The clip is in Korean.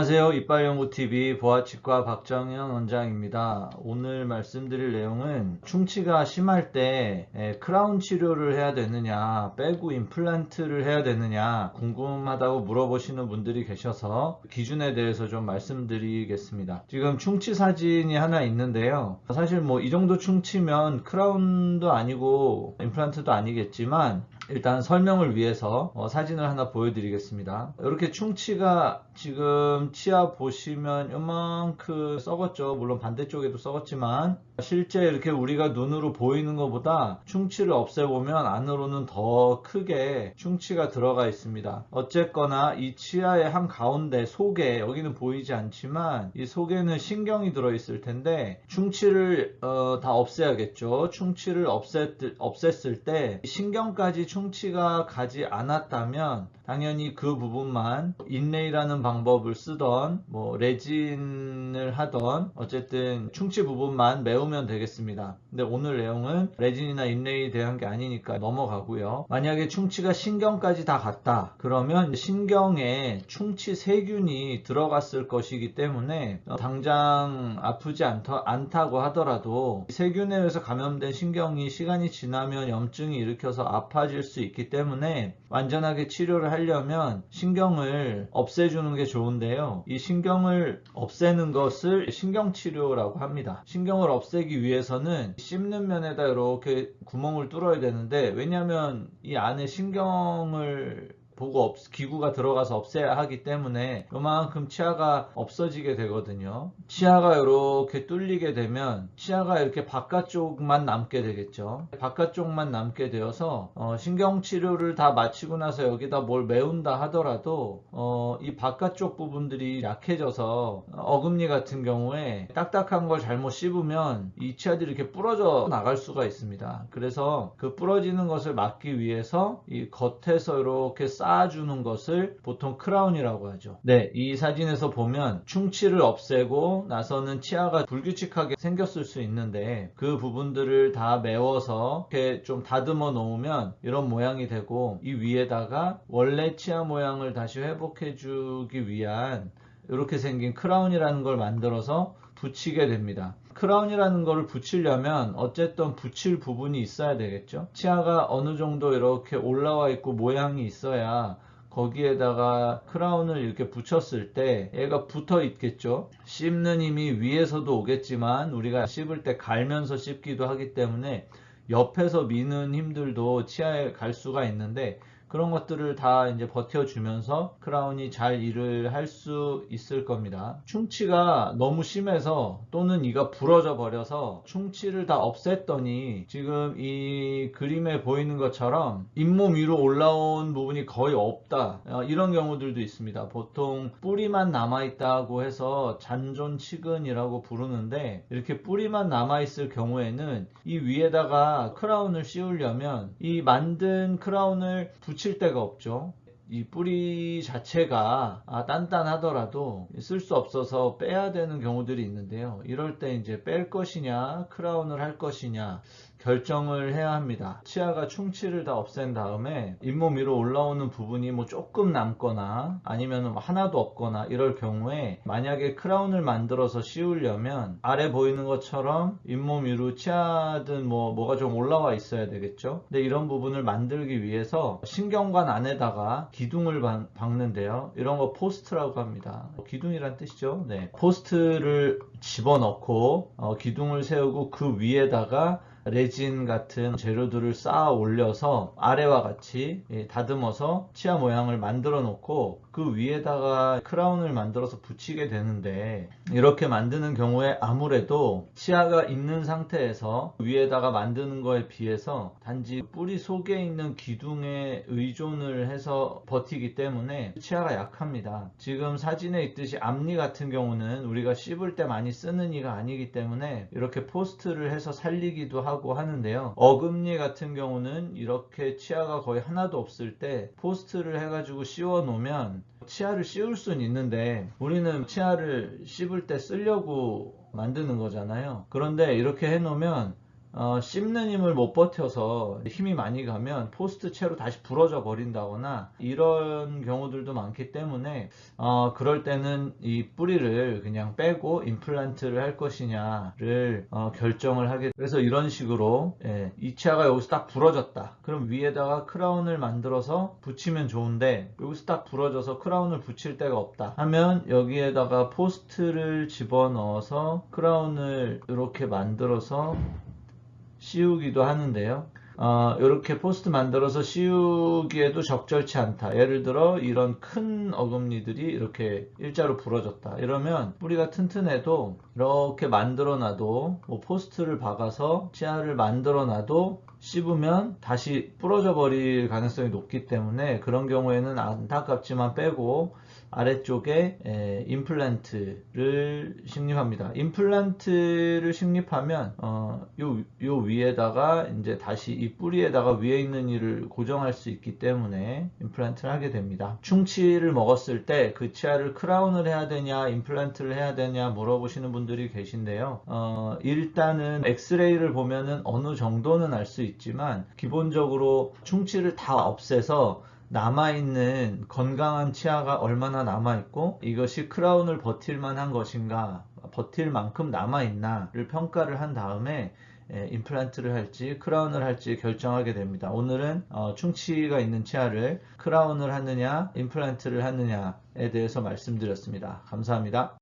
안녕하세요. 이빨연구TV 보아치과 박정현 원장입니다. 오늘 말씀드릴 내용은 충치가 심할 때 크라운 치료를 해야 되느냐 빼고 임플란트를 해야 되느냐 궁금하다고 물어보시는 분들이 계셔서 기준에 대해서 좀 말씀드리겠습니다. 지금 충치 사진이 하나 있는데요. 사실 뭐 이 정도 충치면 크라운도 아니고 임플란트도 아니겠지만 일단 설명을 위해서 사진을 하나 보여드리겠습니다. 이렇게 충치가 지금 치아 보시면 요만큼 썩었죠. 물론 반대쪽에도 썩었지만 실제 이렇게 우리가 눈으로 보이는 것보다 충치를 없애보면 안으로는 더 크게 충치가 들어가 있습니다. 어쨌거나 이 치아의 한가운데 속에, 여기는 보이지 않지만 이 속에는 신경이 들어있을 텐데 충치를 다 없애야겠죠. 충치를 없앴을 때 신경까지 충치가 가지 않았다면 당연히 그 부분만 인레이라는 방법을 쓰던 뭐 레진을 하던 어쨌든 충치 부분만 메우면 되겠습니다. 근데 오늘 내용은 레진이나 인레이에 대한 게 아니니까 넘어가고요. 만약에 충치가 신경까지 다 갔다 그러면 신경에 충치 세균이 들어갔을 것이기 때문에 당장 아프지 않다고 하더라도 세균에 의해서 감염된 신경이 시간이 지나면 염증이 일으켜서 아파질 수 있기 때문에 완전하게 치료를 하려면 신경을 없애주는 게 좋은데요. 이 신경을 없애는 것을 신경치료라고 합니다. 신경을 없애기 위해서는 씹는 면에다 이렇게 구멍을 뚫어야 되는데, 왜냐하면 이 안에 신경을 보고 기구가 들어가서 없애야 하기 때문에 요만큼 치아가 없어지게 되거든요. 치아가 이렇게 뚫리게 되면 치아가 이렇게 바깥쪽만 남게 되겠죠. 바깥쪽만 남게 되어서 신경치료를 다 마치고 나서 여기다 뭘 메운다 하더라도 이 바깥쪽 부분들이 약해져서 어금니 같은 경우에 딱딱한 걸 잘못 씹으면 이 치아들이 이렇게 부러져 나갈 수가 있습니다. 그래서 그 부러지는 것을 막기 위해서 이 겉에서 이렇게 쌓아주는 것을 보통 크라운이라고 하죠. 네, 이 사진에서 보면 충치를 없애고 나서는 치아가 불규칙하게 생겼을 수 있는데 그 부분들을 다 메워서 이렇게 좀 다듬어 놓으면 이런 모양이 되고, 이 위에다가 원래 치아 모양을 다시 회복해 주기 위한 이렇게 생긴 크라운이라는 걸 만들어서 붙이게 됩니다. 크라운이라는 거를 붙이려면 어쨌든 붙일 부분이 있어야 되겠죠. 치아가 어느 정도 이렇게 올라와 있고 모양이 있어야 거기에다가 크라운을 이렇게 붙였을 때 얘가 붙어 있겠죠. 씹는 힘이 위에서도 오겠지만 우리가 씹을 때 갈면서 씹기도 하기 때문에 옆에서 미는 힘들도 치아에 갈 수가 있는데, 그런 것들을 다 이제 버텨주면서 크라운이 잘 일을 할 수 있을 겁니다. 충치가 너무 심해서 또는 이가 부러져 버려서 충치를 다 없앴더니 지금 이 그림에 보이는 것처럼 잇몸 위로 올라온 부분이 거의 없다, 이런 경우들도 있습니다. 보통 뿌리만 남아있다고 해서 잔존치근이라고 부르는데, 이렇게 뿌리만 남아있을 경우에는 이 위에다가 크라운을 씌우려면 이 만든 크라운을 붙일 데가 없죠. 이 뿌리 자체가 단단하더라도 쓸 수 없어서 빼야 되는 경우들이 있는데요. 이럴 때 이제 뺄 것이냐 크라운을 할 것이냐 결정을 해야 합니다. 치아가 충치를 다 없앤 다음에 잇몸 위로 올라오는 부분이 뭐 조금 남거나 아니면 하나도 없거나 이럴 경우에 만약에 크라운을 만들어서 씌우려면 아래 보이는 것처럼 잇몸 위로 치아든 뭐가 좀 올라와 있어야 되겠죠. 근데 이런 부분을 만들기 위해서 신경관 안에다가 기둥을 박는데요. 이런 거 포스트라고 합니다. 기둥이란 뜻이죠. 네. 포스트를 집어넣고 기둥을 세우고 그 위에다가 레진 같은 재료들을 쌓아 올려서 아래와 같이 다듬어서 치아 모양을 만들어 놓고 그 위에다가 크라운을 만들어서 붙이게 되는데, 이렇게 만드는 경우에 아무래도 치아가 있는 상태에서 위에다가 만드는 거에 비해서 단지 뿌리 속에 있는 기둥에 의존을 해서 버티기 때문에 치아가 약합니다. 지금 사진에 있듯이 앞니 같은 경우는 우리가 씹을 때 많이 쓰는 이가 아니기 때문에 이렇게 포스트를 해서 살리기도 하고 하는데요. 어금니 같은 경우는 이렇게 치아가 거의 하나도 없을 때 포스트를 해가지고 씌워 놓으면 치아를 씌울 수는 있는데 우리는 치아를 씹을 때 쓰려고 만드는 거잖아요. 그런데 이렇게 해 놓으면 씹는 힘을 못 버텨서 힘이 많이 가면 포스트 채로 다시 부러져 버린다거나 이런 경우들도 많기 때문에 그럴 때는 이 뿌리를 그냥 빼고 임플란트를 할 것이냐를 결정을 하게. 그래서 이런 식으로 이 치아가 여기서 딱 부러졌다. 그럼 위에다가 크라운을 만들어서 붙이면 좋은데 여기서 딱 부러져서 크라운을 붙일 데가 없다 하면 여기에다가 포스트를 집어넣어서 크라운을 이렇게 만들어서 씌우기도 하는데요. 이렇게 포스트 만들어서 씌우기에도 적절치 않다. 예를 들어 이런 큰 어금니들이 이렇게 일자로 부러졌다. 이러면 뿌리가 튼튼해도 이렇게 만들어 놔도 뭐 포스트를 박아서 치아를 만들어 놔도 씹으면 다시 부러져 버릴 가능성이 높기 때문에 그런 경우에는 안타깝지만 빼고 아래쪽에 임플란트를 식립합니다. 임플란트를 식립하면 요 위에다가 이제 다시 이 뿌리에다가 위에 있는 이를 고정할 수 있기 때문에 임플란트를 하게 됩니다. 충치를 먹었을 때 그 치아를 크라운을 해야 되냐 임플란트를 해야 되냐 물어보시는 분들이 계신데요. 일단은 엑스레이를 보면은 어느 정도는 알 수 있지만 기본적으로 충치를 다 없애서 남아있는 건강한 치아가 얼마나 남아있고 이것이 크라운을 버틸 만한 것인가, 버틸 만큼 남아있나를 평가를 한 다음에 임플란트를 할지 크라운을 할지 결정하게 됩니다. 오늘은 충치가 있는 치아를 크라운을 하느냐 임플란트를 하느냐에 대해서 말씀드렸습니다. 감사합니다.